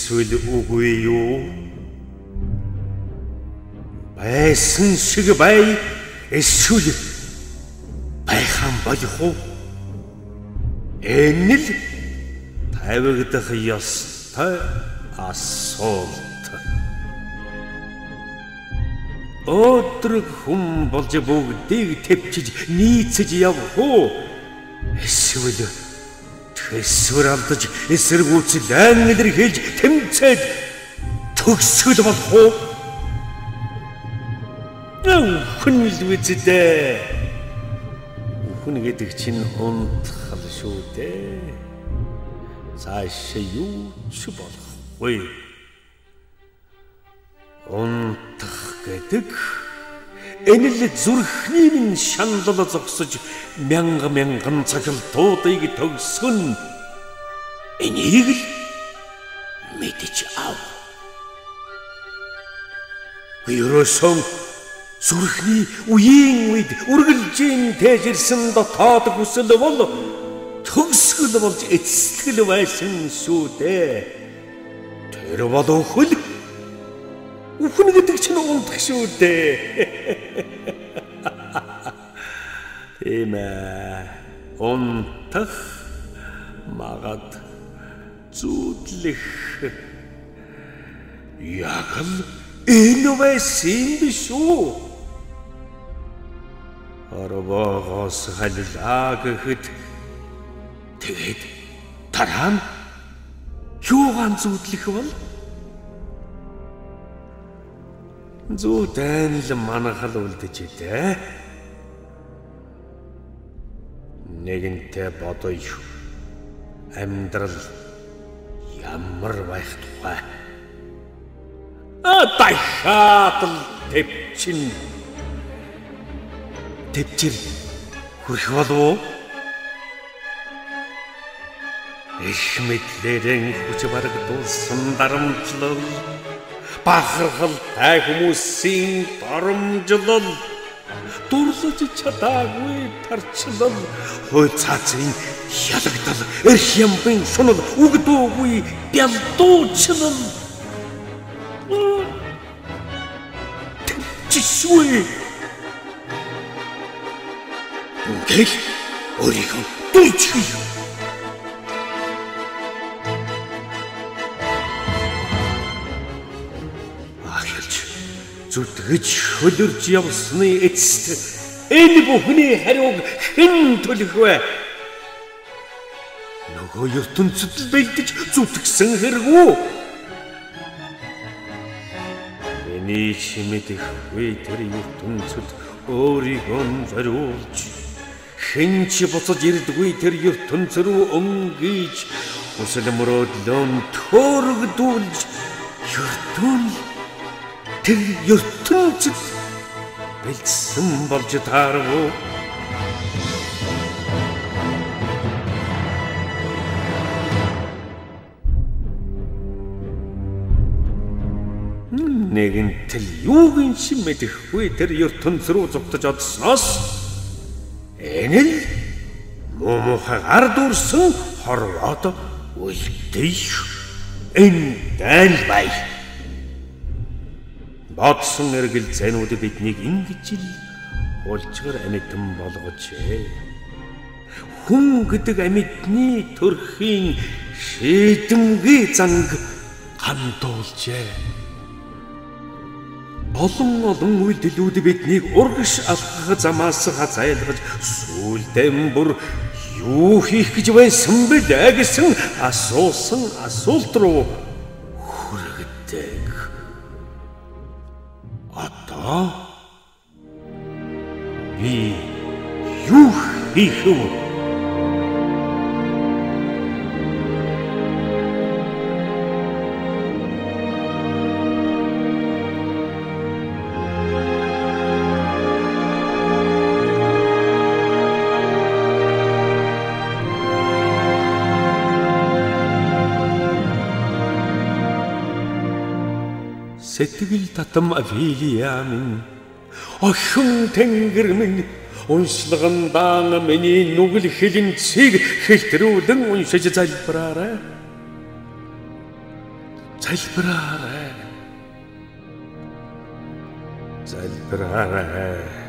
Эсвэл үгүй юу? Байсан шиг бай, эсвэл байхan болох уу? Энэ л тавигдах ёстой асуулт. Өдрөг хүн болж бүгдийг төвчж нийцэж явах уу? Эсвэл төсвөр алдаж эсэргүүцэл ангилэрхийлж тэмцээд төгсгөл болох уу? Хүн л үздэй. Хүн гэдэг чинь унтхал шүү дээ. Цаашаа юу ч болохгүй. Унтах гэдэг энэ л зүрхний минь шаналл зогсож мянган цаглтуудыг төгсгөн. Энийг л мэдэж ав. Ерөөсөн зүрхний үеийн үед үргэлжийн тээжирсэн дотоод хүсэл бол төгсгөл болж эцэслэл байсан шүү дээ. Тэр бол өхөл. Үхэн гэдэг чинь унтах шүү дээ. Тийм ээ. Унтах магад зүудлэх. Яг л энэ байсан биш үү? Арвагаас халилаа гэхэд тэгээд дараа нь юугаан зүудлэх бол? Зүйдэн л манахал үлдэж дээ. Нэгэнтээ бодоё. Амьдрал ямар байх тухай? Дайхаатал төвчин. Төвчил хүрэх болов уу? Их мэдлэрэн хүч барагдуулсан дарамтлал, бахархалтай хүмүүсийн доромжлол, дурлаж чадаагүй тарчлал, хууль цаацын ялагдал, эрх ямбын шунал, үгдөөгүй бялдуучлал. Төвчшгүй. Гэл өөрийгөө дүүцгий. Ахилж зүтгэж хөлөрж явсны эцэст энэ бүхний хариуг хэн төлөх вэ? Нөгөө ертөнцид л бэлдэж зүтгэсэн хэрэггүй. Миний чимэдэхгүй тэр ертөнцид өөрийгөө зориулж, хэн ч буцаж ирдэггүй тэр ертөнц рүү өнгөж, хүсэл мөрөөдлөө төөрөгдүүлж, тэр ертөнцид бэлдсэн болж таарав. Нэгэнтэл юугийн ч мэдэхгүй тэр ертөнц рүү зугтаж одсноос энэ л муухайгаар дүүрсэн хорвоод үлдэх энэ дайн бай. Бодсон эргэл зэнүүд биднийг ингэж л уулчгаар амьтан болгожээ. Хүн гэдэг амьтны төрхийн шийдэмгий занг гандуулжээ. Олон үйлдэлүүд биднийг урагш алхах замаас хазайлгаж, сүүлдээ бүр юу хийх гэж байсан бэлээ гэсэн асуусан асуулт руу хүргэдэг. Одоо би юу хийх вэ? Сэтгэл татам авилия минь, охин тэнгэр минь, уншлагандаа миний нүгэл хэлэнцгийг хэлтрүүлэн уншиж залбираарай. залбираарай. Залбираарай.